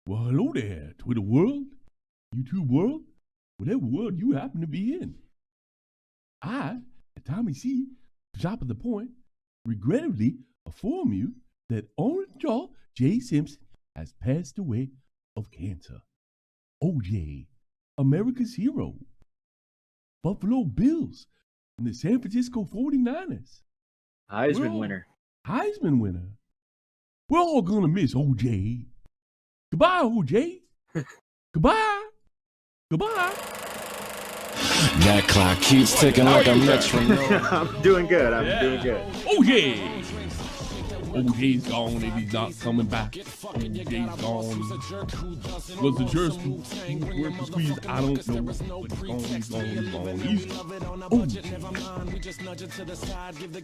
Well, hello there, Twitter world, YouTube world, whatever world you happen to be in. I, Tommy C, top of the point, regrettably inform you that Orange J. Simpson has passed away of cancer. OJ, America's hero. Buffalo Bills and the San Francisco 49ers. Heisman winner. Heisman winner. We're all gonna miss OJ. Goodbye, OJ. Goodbye. Goodbye. That clock keeps ticking like a metronome. I'm doing good. I'm doing good. OJ. OJ's gone and he's not coming back. OJ's gone. Was the jerk worth the squeeze? I don't know. But he's gone.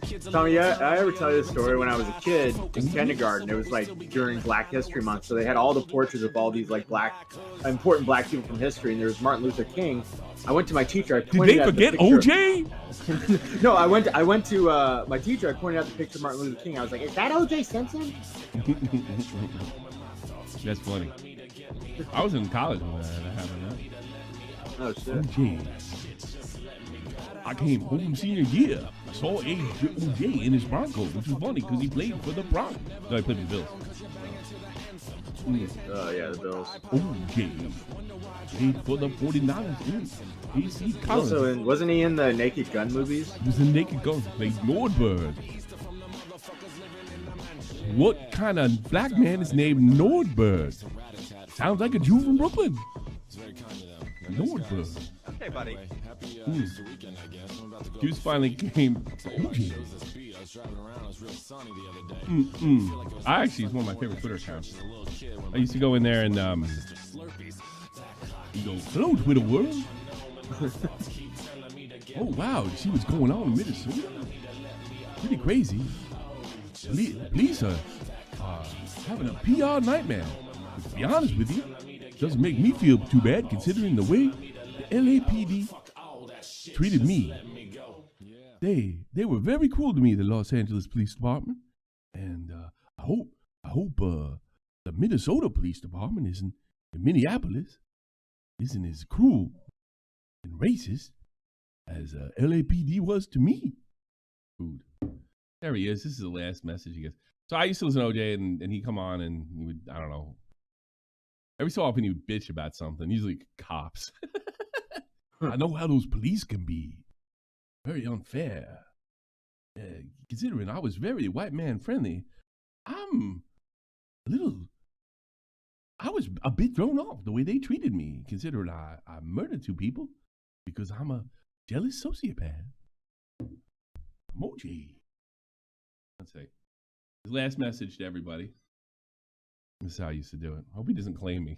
He's Tommy, I ever tell you this story when I was a kid in kindergarten? It was like during Black History Month, so they had all the portraits of all these like important black people from history, and there was Martin Luther King. I went to my teacher. I pointed Did they forget OJ? No, I went to my teacher. I pointed out the picture of Martin Luther King. I was like, "Is that O.J. Simpson?" That's funny. I was in college when that happened. Oh shit! OJ. I came home senior year. I saw OJ in his Broncos, which was funny because he played for the Broncos. No, he played for the Bills. Oh yeah, the Bills. OJ played for the 49ers. AC Collins. Also, wasn't he in the Naked Gun movies? He was in Naked Gun. Played Nordberg. What kind of black man is named Nordberg? Sounds like a Jew from Brooklyn. Nordberg. Hey, buddy. Hughes finally came. OJ. I actually, it's one of my favorite Twitter accounts. I used to go in there and you go, hello, Twitter world. Oh, wow. See what's going on in Minnesota? Pretty crazy. Police are having a PR nightmare. But to be honest with you, doesn't make me feel too bad considering the way the LAPD treated me. They were very cool to me, the Los Angeles Police Department. And I hope the Minnesota Police Department in Minneapolis isn't as cruel and racist as LAPD was to me. Food. There he is. This is the last message he gets. So I used to listen to OJ, and he'd come on, and he would, I don't know, every so often he would bitch about something, usually cops. I know how those police can be. Very unfair. Considering I was very white man friendly, I was a bit thrown off the way they treated me, considering I murdered 2 people because I'm a jealous sociopath. Emoji. Let's see. His last message to everybody. This is how I used to do it. Hope he doesn't claim me.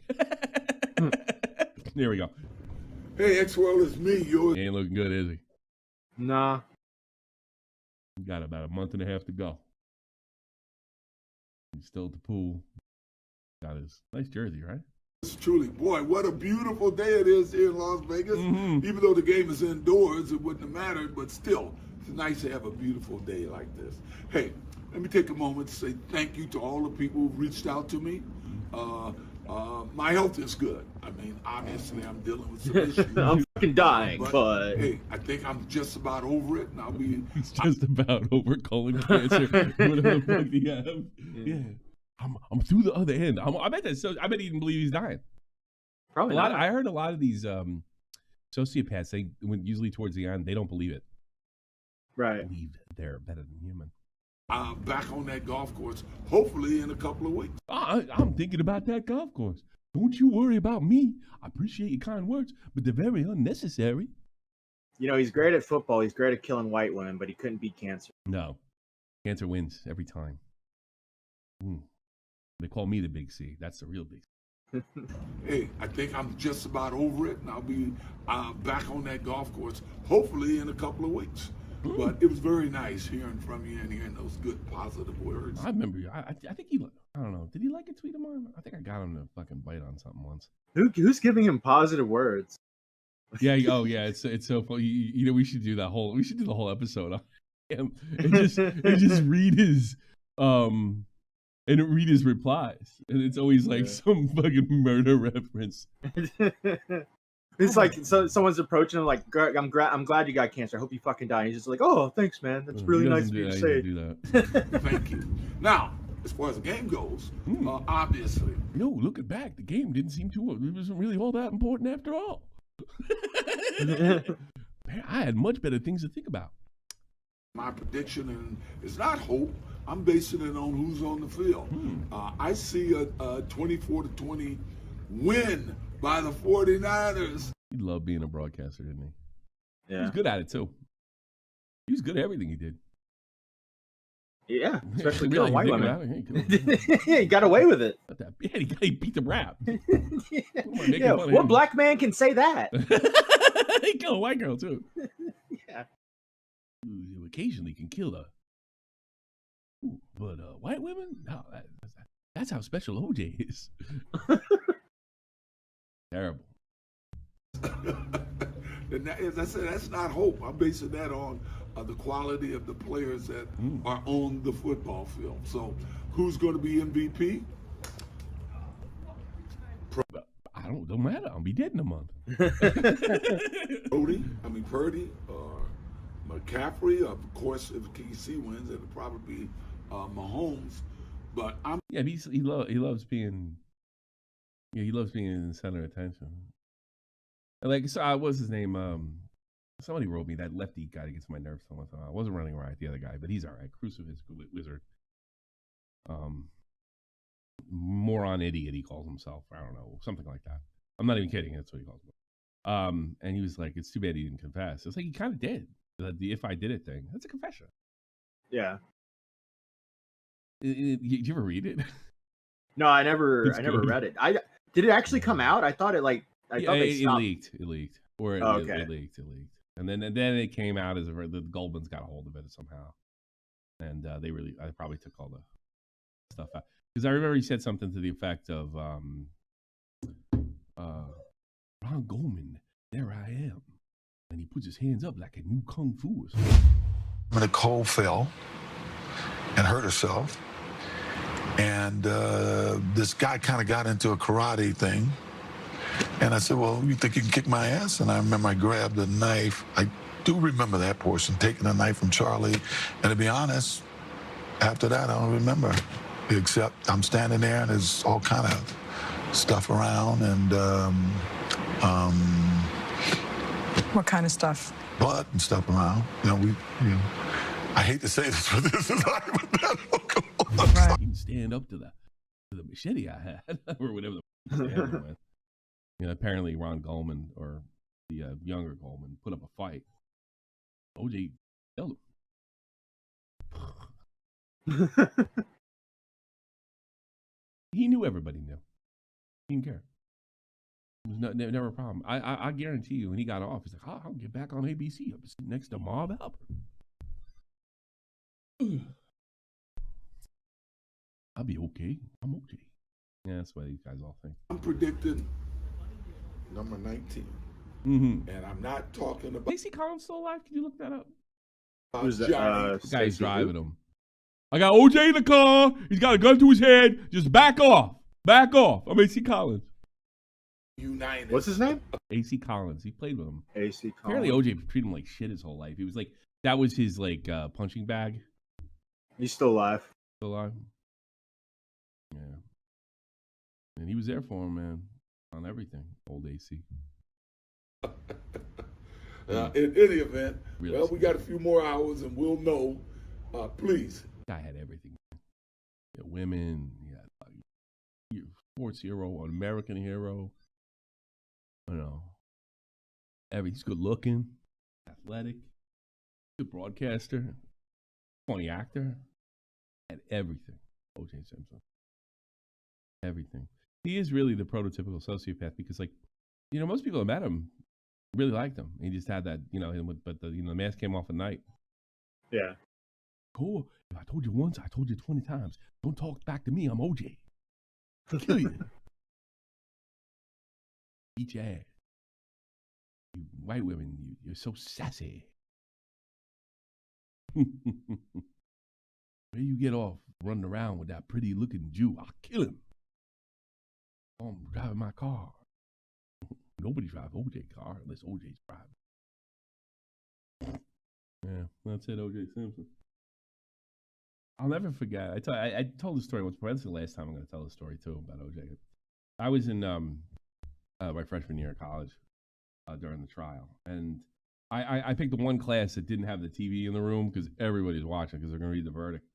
There we go. Hey, X-World, it's me. He ain't looking good, is he? Nah. We got about a month and a half to go. He's still at the pool. Got his nice jersey, right? It's truly, boy, what a beautiful day it is here in Las Vegas. Even though the game is indoors, it wouldn't have mattered, but still, it's nice to have a beautiful day like this. Hey, let me take a moment to say thank you to all the people who've reached out to me. My health is good. I mean, obviously, I'm dealing with some issues. I'm fucking dying, but hey, I think I'm just about over it, and I'll be. He's just about over colon cancer. Whatever the fuck he have. Yeah. I'm through the other end. I bet he didn't believe he's dying. Probably not. I heard a lot of these sociopaths. Usually towards the end, they don't believe it. Right. Believe they're better than human. Back on that golf course, hopefully in a couple of weeks. I'm thinking about that golf course. Don't you worry about me. I appreciate your kind words, but they're very unnecessary. You know, he's great at football. He's great at killing white women, but he couldn't beat cancer. No. Cancer wins every time. They call me the Big C. That's the real Big C. Hey, I think I'm just about over it, and I'll be back on that golf course, hopefully in a couple of weeks. But it was very nice hearing from you and hearing those good, positive words. I remember you. I think I don't know. Did he like a tweet of mine? I think I got him to fucking bite on something once. Who's giving him positive words? Yeah. Oh, yeah. It's so funny. You know, we should do the whole episode on him and just read his and read his replies, and it's always like some fucking murder reference. It's like someone's approaching him like, I'm glad you got cancer. I hope you fucking die. And he's just like, oh, thanks, man. That's really nice of you to say. Do that. Thank you. Now, as far as the game goes, obviously. No, looking back, the game didn't seem to. It wasn't really all that important after all. I had much better things to think about. My prediction, and it's not hope. I'm basing it on who's on the field. I see a 24-20 win by the 49ers. He loved being a broadcaster, didn't he? Yeah. He was good at it, too. He was good at everything he did. Yeah, especially Really, killing white you women. think He got away with it. Yeah, he beat the rap. Yeah, what black man can say that? He killed a white girl, too. Yeah. You occasionally can kill her. But white women? No, that's how special OJ is. Terrible. As I said, that's not hope. I'm basing that on the quality of the players that are on the football field. So, who's going to be MVP? Don't matter. I'll be dead in a month. Purdy, or McCaffrey. Of course, if KC wins, it'll probably be Mahomes. But he loves being. Yeah, he loves being in the center of attention. Like, so what's his name? Somebody wrote me that lefty guy that gets my nerves so much. I wasn't running right, the other guy, but he's all right. Crucifix Wizard. Moron idiot, he calls himself. I don't know, something like that. I'm not even kidding. That's what he calls himself. And he was like, "It's too bad he didn't confess." It's like he kind of did. The "if I did it" thing. That's a confession. Yeah. Did you ever read it? No, I never read it. Did it actually come out? I thought it they stopped. It leaked. Or it leaked. And then it came out as the Goldmans got a hold of it somehow. And I probably took all the stuff out. Because I remember he said something to the effect of Ron Goldman, there I am. And he puts his hands up like a new kung fu. Nicole fell and hurt herself. And this guy kind of got into a karate thing. And I said, well, you think you can kick my ass? And I remember I grabbed a knife. I do remember that portion, taking a knife from Charlie. And to be honest, after that, I don't remember. Except I'm standing there and there's all kind of stuff around and what kind of stuff? Blood and stuff around. I hate to say this, but this is hypothetical. Right. He didn't stand up to the machete I had, or whatever the with. Apparently Ron Goldman, or the younger Goldman, put up a fight. OJ killed him. He knew everybody knew. He didn't care. It was never a problem. I guarantee you, when he got off, he's like, I'll get back on ABC. I'm sitting next to Marv Albert. I'll be okay. I'm okay. Yeah, that's what these guys all think. I'm predicting number 19. Mm-hmm. And I'm not talking about... AC Collins still alive? Can you look that up? Who's that? The guy's driving him. I got OJ in the car. He's got a gun to his head. Just back off. Back off. I'm AC Collins. United. What's his name? AC Collins. He played with him. AC Collins. Apparently OJ treated him like shit his whole life. He was like, that was his punching bag. He's still alive. Still alive? Yeah. And he was there for him, man. On everything. Old AC. In any event, we got a few more hours and we'll know. Please. Guy had everything. He had women. He had sports hero, an American hero. He's good looking, athletic, good broadcaster, funny actor. Had everything. O.J. Simpson. Everything. He is really the prototypical sociopath because, most people that met him really liked him. He just had that, but the mask came off at night. Yeah. Cool. If I told you once, I told you 20 times. Don't talk back to me. I'm OJ. I'll kill you. Eat your ass. You white women, you're so sassy. Where you get off running around with that pretty looking Jew? I'll kill him. I'm driving my car. Nobody drives OJ's car unless OJ's driving. Yeah, that's it, OJ Simpson. I'll never forget. I told the story once, but that's the last time I'm going to tell the story too about OJ. I was in my freshman year of college during the trial, and I picked the one class that didn't have the TV in the room because everybody's watching because they're going to read the verdict.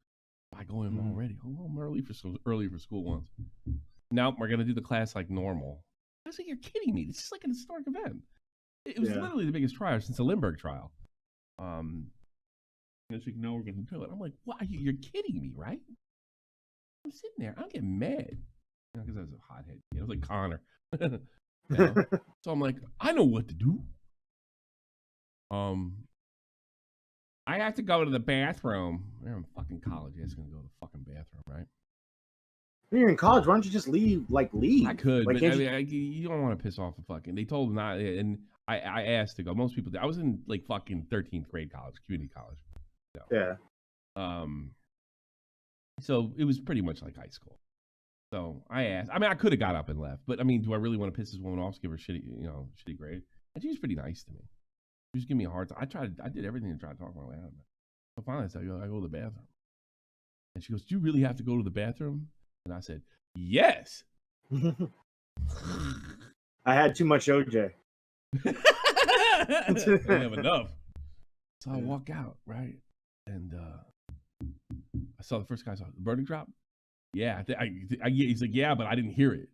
I go in already. Oh, I'm early for school once. Now we're going to do the class like normal. I was like, you're kidding me. This is like an historic event. It was literally the biggest trial since the Lindbergh trial. It's like, no, we're going to do it. I'm like, what? You're kidding me, right? I'm sitting there. I'm getting mad. Because I was a hothead. I was like Connor. So I'm like, I know what to do. I have to go to the bathroom. I'm in fucking college. I was going to go to the fucking bathroom, right? When you're in college, why don't you just leave? Leave. I could, like, but you don't want to piss off the fucking. They told them not, and I asked to go. Most people did. I was in like fucking 13th grade college, community college. So, yeah. So it was pretty much like high school. So I asked. I mean, I could have got up and left, but I mean, do I really want to piss this woman off? Give her shitty grade? And she was pretty nice to me. She was giving me a hard time. I did everything to try to talk my way out of it. So finally, I said, I go to the bathroom. And she goes, do you really have to go to the bathroom? And I said, yes. I had too much OJ. I didn't have enough. So I walk out, right? And I saw the first guy. Saw the verdict drop. Yeah, he's like, yeah, but I didn't hear it.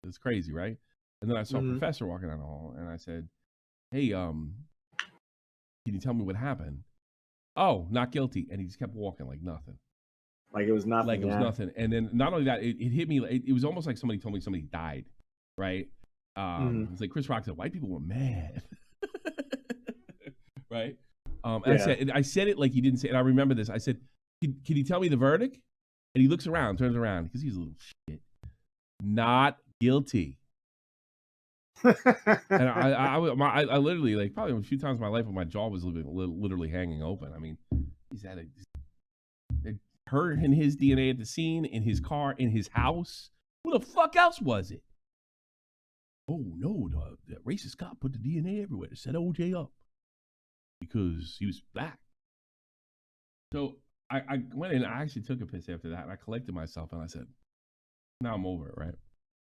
It's crazy, right? And then I saw a professor walking down the hall, and I said, hey, can you tell me what happened? Oh, not guilty. And he just kept walking like nothing. Like it was nothing. Like it was nothing. And then not only that, it hit me. It was almost like somebody told me somebody died, right? It's like Chris Rock said, white people were mad, right? And I said it like he didn't say it. And I remember this. I said, can you tell me the verdict? And he looks around, turns around, because he's a little shit. Not guilty. And I literally, like, probably a few times in my life when my jaw was literally hanging open. I mean, he's had her and his DNA at the scene, in his car, in his house. Who the fuck else was it? Oh, no, the racist cop put the DNA everywhere to set OJ up because he was black. So I went in, I actually took a piss after that, and I collected myself, and I said, now I'm over it, right?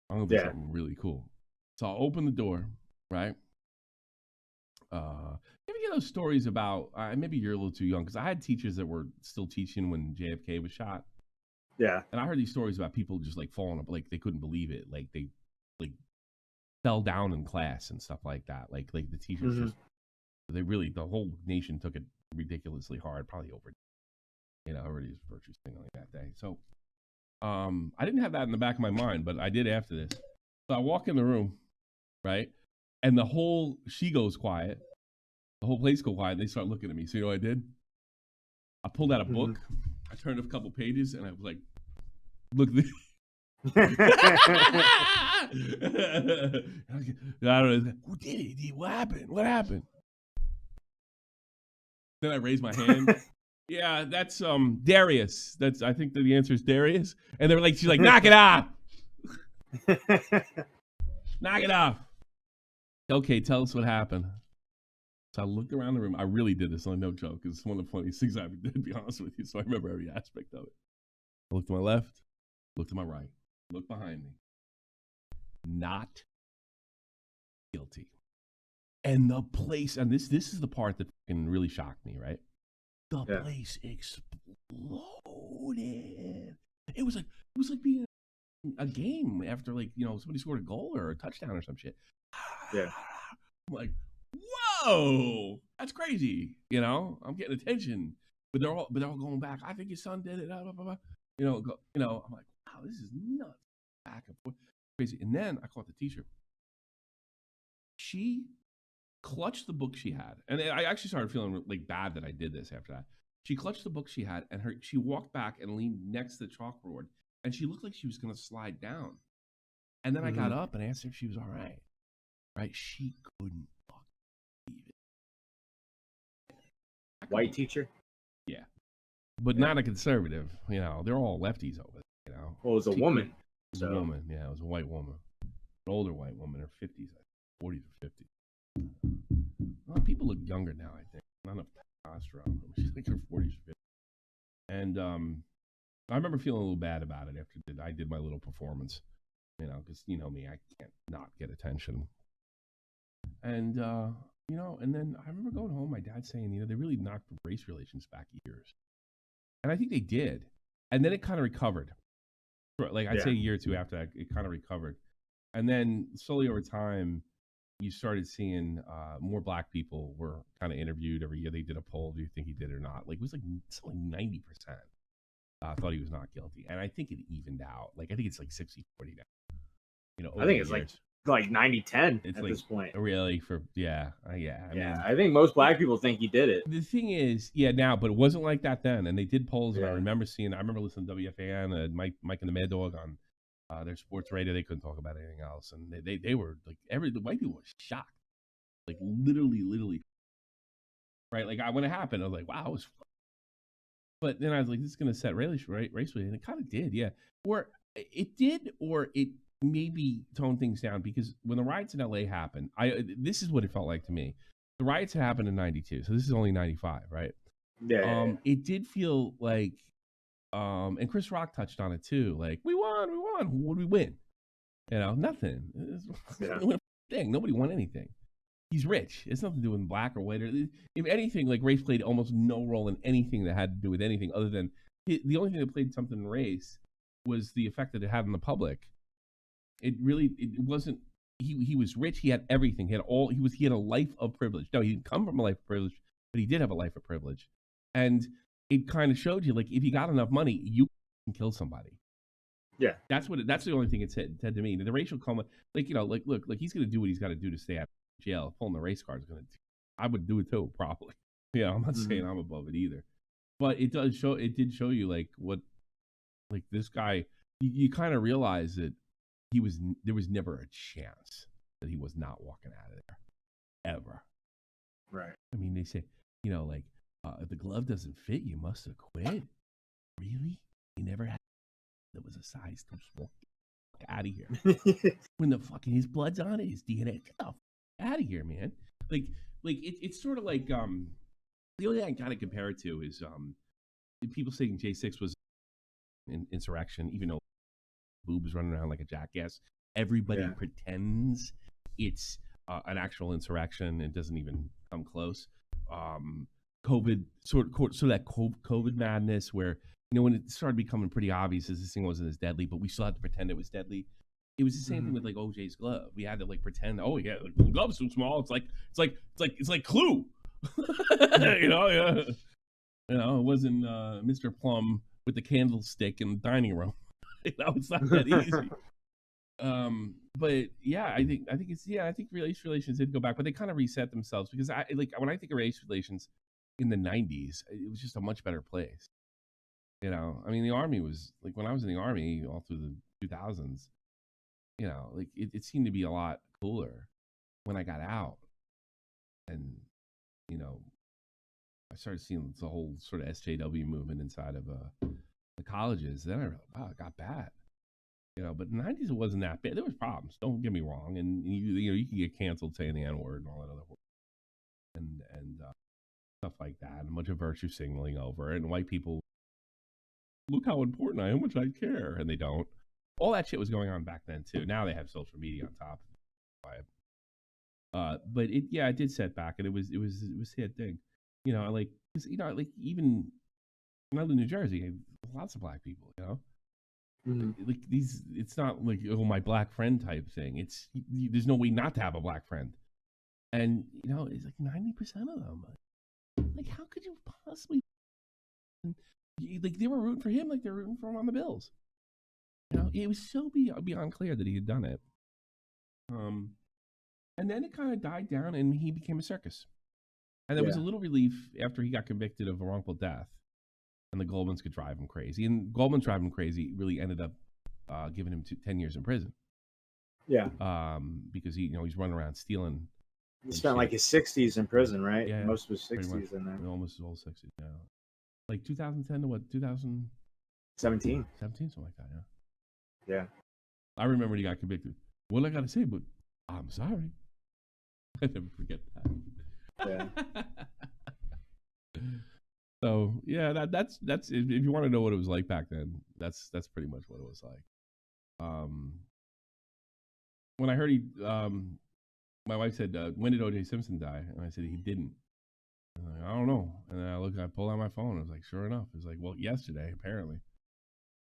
I'm going to do something really cool. So I opened the door, right? You ever hear those stories about, maybe you're a little too young, because I had teachers that were still teaching when JFK was shot. Yeah. And I heard these stories about people just like falling up, like they couldn't believe it. Like they fell down in class and stuff like that. Like the teachers just, the whole nation took it ridiculously hard, probably over, everybody's virtue signaling that day. So I didn't have that in the back of my mind, but I did after this. So I walk in the room, right? And she goes quiet. The whole place goes quiet. They start looking at me. So you know what I did? I pulled out a book. I turned up a couple pages, and I was like, look this. I don't know. Who did it? What happened? What happened? Then I raised my hand. Yeah, that's Darius. I think that the answer is Darius. And they're like, she's like, knock it off. Knock it off. Okay, tell us what happened. So I looked around the room. I really did this, no joke. It's one of the funniest things I ever did, to be honest with you. So I remember every aspect of it. I looked to my left, looked to my right, looked behind me. Not guilty. And the place, and this is the part that fucking really shocked me, right? The place exploded. It was like being a game after, like, somebody scored a goal or a touchdown or some shit. Yeah. I'm like, whoa, that's crazy. I'm getting attention, but they're all going back. I think your son did it. Blah, blah, blah. I'm like, wow, this is nuts. Back and forth, crazy. And then I caught the teacher. She clutched the book she had, and I actually started feeling like bad that I did this after that. She clutched the book she had, and she walked back and leaned next to the chalkboard, and she looked like she was going to slide down. And then I got up and asked her if she was all right. Right? She couldn't fucking believe it. White teacher? Yeah. but not a conservative. You know, they're all lefties over there. You know, Well, it was a woman. It was a woman. Yeah, it was a white woman, an older white woman, her 50s, 40s or 50s. Well, people look younger now. I think not enough testosterone. She's like her 40s or 50s. And I remember feeling a little bad about it after I did my little performance. You know, because you know me, I can't not get attention. And you know, and then I remember going home, my dad saying, you know, they really knocked race relations back years. And I think they did. And then it kind of recovered. Like I'd say a year or two after that, it kind of recovered. And then slowly over time, you started seeing more black people were kind of interviewed every year. They did a poll. Do you think he did or not? Like it was like something like 90% thought he was not guilty. And I think it evened out. Like I think it's like 60-40 now. You know, I think it's like 90-10 at like, this point. Really? Yeah. I mean, I think most black people think he did it. The thing is, now, but it wasn't like that then. And they did polls, and I remember listening to WFAN, Mike and the Mad Dog on their sports radio. They couldn't talk about anything else, and they were like the white people were shocked, like literally, right? Like when it happened, I was like, wow, it was. But then I was like, this is going to set race, and it kind of did, yeah. Or it did, or it maybe tone things down, because when the riots in LA happened, this is what it felt like to me. The riots had happened in 92, so this is only 95, right? Yeah. It did feel like, and Chris Rock touched on it too, like, we won. What did we win? You know, nothing. Thing. Nobody won anything. He's rich. It's nothing to do with black or white. If anything, like race played almost no role in anything that had to do with anything other than the only thing that played something in race was the effect that it had on the public. It wasn't. He was rich. He had everything. He had a life of privilege. No, he didn't come from a life of privilege, but he did have a life of privilege, and it kind of showed you, like, if you got enough money, you can kill somebody. Yeah, that's the only thing it said to me. The racial coma, like, you know, like, look, like, he's gonna do what he's got to do to stay out of jail. Pulling the race card is gonna. I would do it too, probably. Yeah, I'm not saying I'm above it either, but it did show you, like, what, like, this guy. You kind of realize that. There was never a chance that he was not walking out of there, ever. Right. I mean, they say, you know, like, if the glove doesn't fit, you must have quit. Really? He never had. That was a size too small. Get out of here. When the fucking his blood's on it, his DNA. Get the fuck out of here, man. Like it's sort of like the only thing I kind of compare it to is people saying J6 was an insurrection, even though boobs running around like a jackass. Everybody pretends it's an actual insurrection. It doesn't even come close. COVID, that COVID madness, where, you know, when it started becoming pretty obvious that this thing wasn't as deadly, but we still had to pretend it was deadly. It was the same thing with, like, OJ's glove. We had to, like, pretend, oh yeah, the glove's too small. It's like Clue. You know, yeah. You know, it wasn't Mr. Plum with the candlestick in the dining room. You know, it's not that easy. But yeah, I think race relations did go back, but they kind of reset themselves, because when I think of race relations in the 90s, it was just a much better place. You know, I mean, the Army was, like, when I was in the Army all through the 2000s, you know, like, it seemed to be a lot cooler when I got out. And, you know, I started seeing the whole sort of SJW movement inside of the colleges. Then I realized, wow, it got bad. You know, but in the 90s, it wasn't that bad. There was problems, don't get me wrong. And, you could get canceled saying the N-word and all that other words. And stuff like that. And a bunch of virtue signaling over. And white people, look how important I am, which I care. And they don't. All that shit was going on back then, too. Now they have social media on top of it. But it did set back. And it was a sad thing. You know, like, cause, you know, like, even when I live in New Jersey, lots of black people, you know? Like, it's not like, oh, my black friend type thing. There's no way not to have a black friend. And, you know, it's like 90% of them. Like, how could you possibly? Like, they were rooting for him, like they're rooting for him on the Bills. You know, it was so beyond clear that he had done it. And then it kind of died down, and he became a circus. And there was a little relief after he got convicted of a wrongful death, and the Goldmans could drive him crazy. And Goldman's driving him crazy really ended up giving him 10 years in prison. Yeah. Because he's running around stealing. He spent like his 60s in prison, right? Yeah. Most of his 60s in there. Almost his whole 60s. Yeah. Like 2010 to what? 17. 2017, something like that. Yeah. Yeah. I remember when he got convicted. Well, I gotta say, but I'm sorry. I never forget that. Yeah. So yeah, that's if you want to know what it was like back then, that's pretty much what it was like. When I heard my wife said, "When did O.J. Simpson die?" And I said he didn't. And I'm like, I don't know. And then I pulled out my phone. I was like, sure enough, it's like, well, yesterday apparently.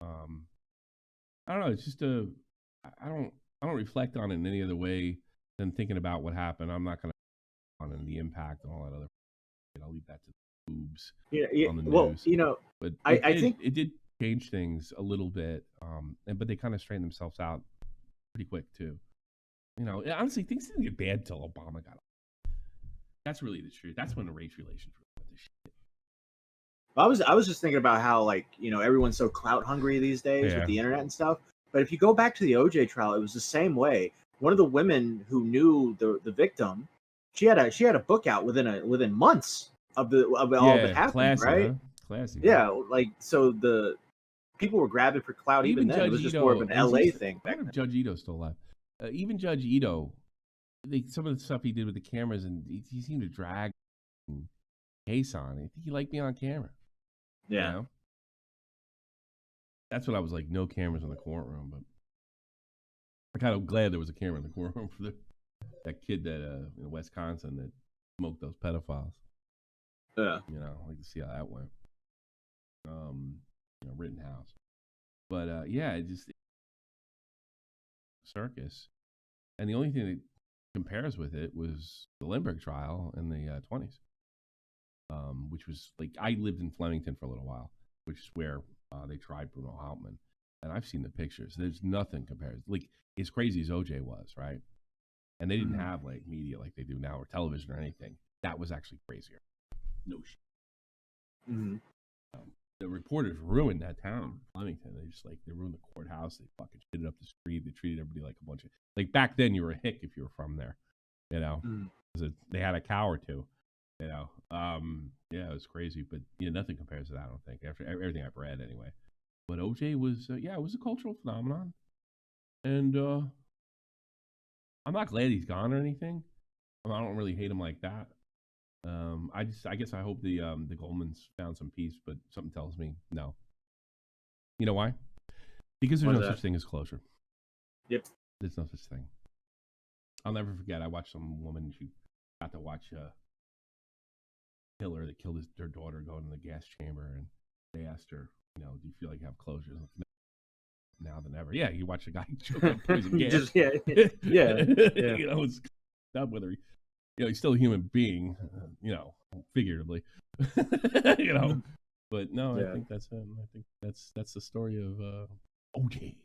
I don't know. It's just I don't reflect on it in any other way than thinking about what happened. I'm not gonna on the impact and all that other. I'll leave that to the boobs on the news. Well, you know, but I think it did change things a little bit. But they kind of straightened themselves out pretty quick too. You know, honestly, things didn't get bad till Obama got. That's really the truth. That's when the race relations went to shit. I was just thinking about how, like, you know, everyone's so clout hungry these days with the internet and stuff. But if you go back to the OJ trial, it was the same way. One of the women who knew the victim, she had a book out within months of all that happened, classy, right? Huh? Classy. Yeah, like, so the people were grabbing for clout even then. Judge It was just Ito, more of an LA thing. I wonder if Judge Ito's still alive. Even Judge Ito, some of the stuff he did with the cameras, and he seemed to drag case on. I think he liked me on camera. Yeah. You know? That's what I was like, no cameras in the courtroom, but I'm kind of glad there was a camera in the courtroom for that kid that in Wisconsin that smoked those pedophiles. Yeah. You know, I'd like to see how that went. You know, Rittenhouse. But yeah, it just circus. And the only thing that compares with it was the Lindbergh trial in the 20s. Which was like, I lived in Flemington for a little while, which is where they tried Bruno Hauptmann, and I've seen the pictures. There's nothing compared. Like, as crazy as OJ was, right? And they didn't have like media like they do now, or television or anything. That was actually crazier. No shit. Mm-hmm. The reporters ruined that town, Flemington. They ruined the courthouse. They fucking shit up the street. They treated everybody like a bunch of, like, back then you were a hick if you were from there, you know. They had a cow or two. You know, yeah, it was crazy, but nothing compares to that. I don't think, after everything I've read, anyway. But OJ was, it was a cultural phenomenon, and I'm not glad he's gone or anything. I don't really hate him like that. I guess I hope the Goldmans found some peace, but something tells me no. You know why? Because there's no such thing as closure. Yep. There's no such thing. I'll never forget. I watched some woman. She got to watch killer that killed their daughter going in the gas chamber, and they asked her, do you feel like you have closure? Like, now than ever. Yeah, you watch a guy choke on poison gas. yeah. It's not whether he's still a human being, figuratively. But no, I think that's it. I think that's the story of OJ.